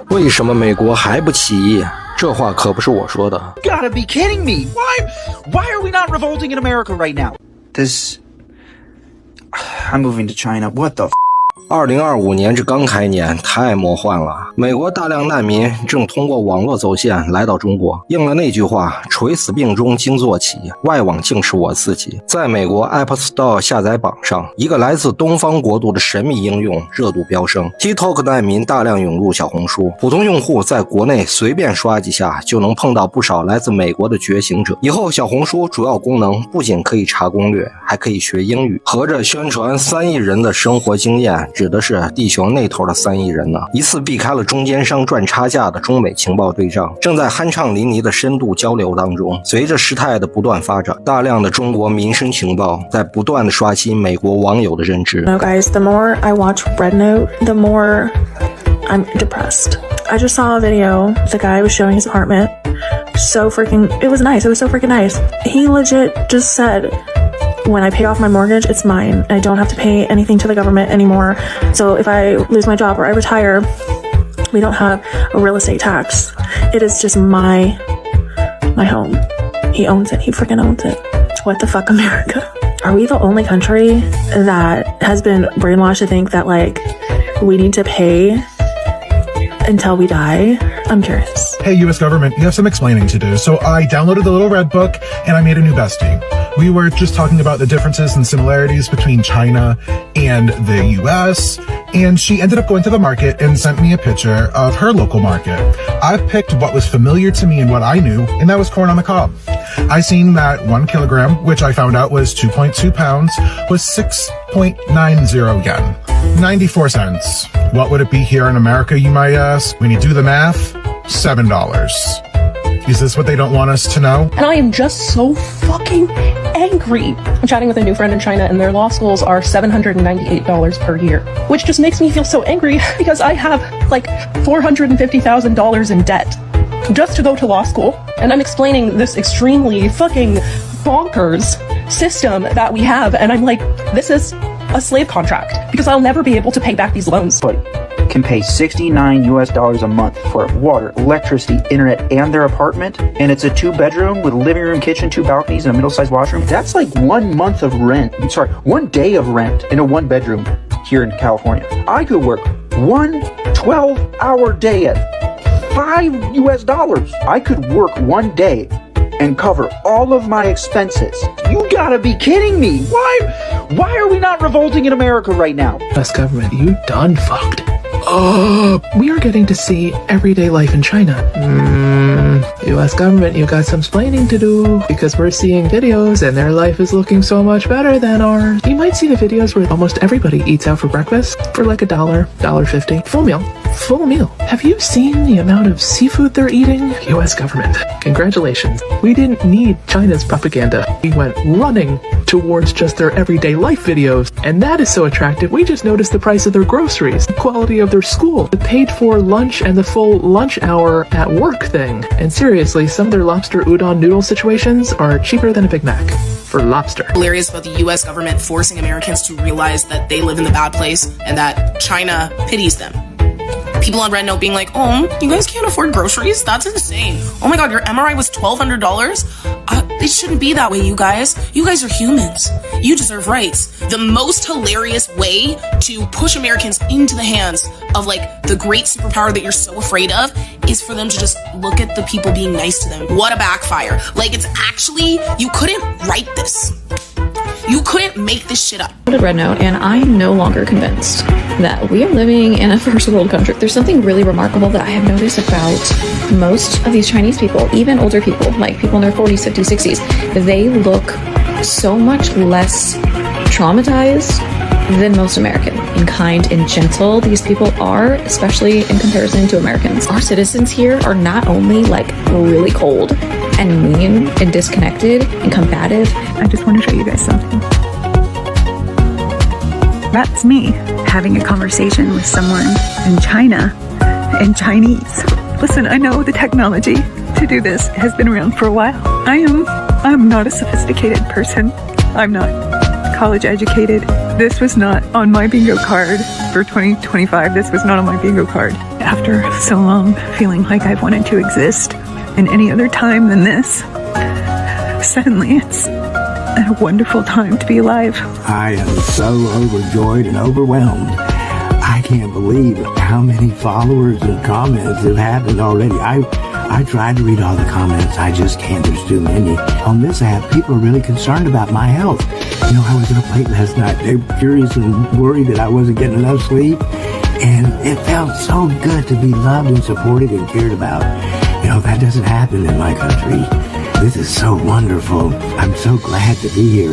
为什么美国还不起义？这话可不是我说的。 You gotta be kidding me! Why are we not revolting in America right now? I'm moving to China. What the2025年这刚开年，太魔幻了。美国大量难民正通过网络走线来到中国，应了那句话：垂死病中惊坐起，外网竟是我自己。在美国 App Store 下载榜上，一个来自东方国度的神秘应用热度飙升。TikTok 难民大量涌入小红书，普通用户在国内随便刷几下就能碰到不少来自美国的觉醒者。以后小红书主要功能不仅可以查攻略，还可以学英语。合着宣传3亿人的生活经验，指的是地球那头的3亿人呢。一次避开了中间商赚差价的中美情报对账，正在酣畅淋漓的深度交流当中。随着事态的不断发展，大量的中国民生情报在不断的刷新美国网友的认知。No, guys, the more I watch Red Note, the more I'm depressed. I just saw a video. The guy was showing his apartment. It was nice. It was so freaking nice. He legit just said, when I pay off my mortgage, it's mine. I don't have to pay anything to the government anymore. So if I lose my job or I retire, we don't have a real estate tax. It is just my home. He owns it. He freaking owns it. What the fuck, America? Are we the only country that has been brainwashed to think that, like, we need to pay until we die? I'm curious. Hey, US government, you have some explaining to do. So I downloaded the little red book and I made a new bestie. We were just talking about the differences and similarities between China and the US, and she ended up going to the market and sent me a picture of her local market. I picked what was familiar to me and what I knew, and that was corn on the cob. I seen that 1 kilogram, which I found out was 2.2 pounds, was 6.90 yen, 94 cents. What would it be here in America, you might ask? When you do the math, $7. Is this what they don't want us to know? And I am just so fucking angry. I'm chatting with a new friend in China and their law schools are $798 per year, which just makes me feel so angry because I have like $450,000 in debt just to go to law school. And I'm explaining this extremely fucking bonkers system that we have. And I'm like, this is a slave contract because I'll never be able to pay back these loans. Can pay $69 a month for water, electricity, internet, and their apartment, and it's a 2-bedroom with a living room, kitchen, 2 balconies, and a middle-sized washroom. That's like 1 month of rent. 1 day of rent in a 1-bedroom here in California. I could work 1 12-hour day at $5. I could work 1 day and cover all of my expenses. You gotta be kidding me! Why are we not revolting in America right now? US government, you done fucked. We are getting to see everyday life in China. US government, you got some explaining to do because we're seeing videos and their life is looking so much better than ours. You might see the videos where almost everybody eats out for breakfast for like $1, $1.50. Full meal. Have you seen the amount of seafood they're eating? US government, congratulations. We didn't need China's propaganda. We went running towards just their everyday life videos, and that is so attractive. We just noticed the price of their groceries, the quality of their school, the paid for lunch and the full lunch hour at work thing. And seriously, some of their lobster udon noodle situations are cheaper than a Big Mac. For lobster. Hilarious about the US government forcing Americans to realize that they live in the bad place and that China pities them. People on Red Note being like, oh, you guys can't afford groceries? That's insane. Oh my god, your MRI was $1,200? It shouldn't be that way, you guys. You guys are humans. You deserve rights. The most hilarious way to push Americans into the hands of like the great superpower that you're so afraid of is for them to just look at the people being nice to them. What a backfire. Like, it's actually, you couldn't write this. You couldn't make this shit up. Red Note, and I'm no longer convinced that we are living in a first world country. There's something really remarkable that I have noticed about most of these Chinese people, even older people, like people in their 40s, 50s, 60s. They look so much less traumatized than most American. And kind and gentle these people are, especially in comparison to Americans. Our citizens here are not only like really cold and mean and disconnected and combative. I just want to show you guys something. That's me having a conversation with someone in China in Chinese. Listen, I know the technology to do this has been around for a while. I'm not a sophisticated person. I'm not college educated. This was not on my bingo card for 2025. This was not on my bingo card. after so long feeling like I've wanted to exist in any other time than this, suddenly it's a wonderful time to be alive. I am so overjoyed and overwhelmed. I can't believe how many followers and comments have happened already. I tried to read all the comments. I just can't. There's too many. On this app, people are really concerned about my health. You know, I was up late last night. They were curious and worried that I wasn't getting enough sleep. And it felt so good to be loved and supported and cared about. You know, that doesn't happen in my country. This is so wonderful. I'm so glad to be here.